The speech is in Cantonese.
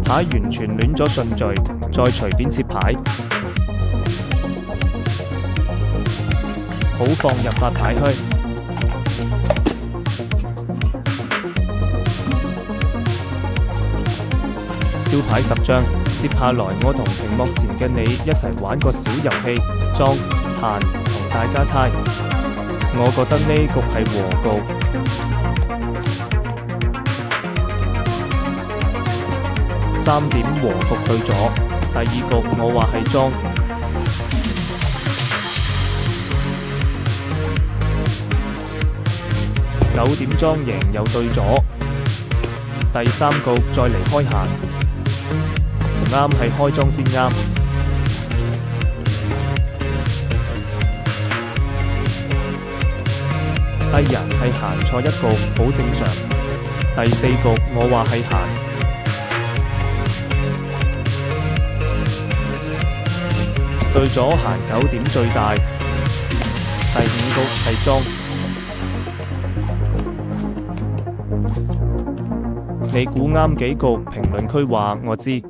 牌完全亂咗順序，再隨便切牌。好，放入發牌區。燒牌10張，接下來我同屏幕前嘅你一齊玩個小遊戲，莊、閒同大家猜。我覺得呢局係和局。3點和局對咗，第2局我話係莊。9點莊贏又對咗，第3局再嚟開閒。唔啱係開莊先啱。人係閒錯1局，好正常。第4局我話係閒。對咗閒9點最大。第5局係莊。你估啱幾局？評論區話我知。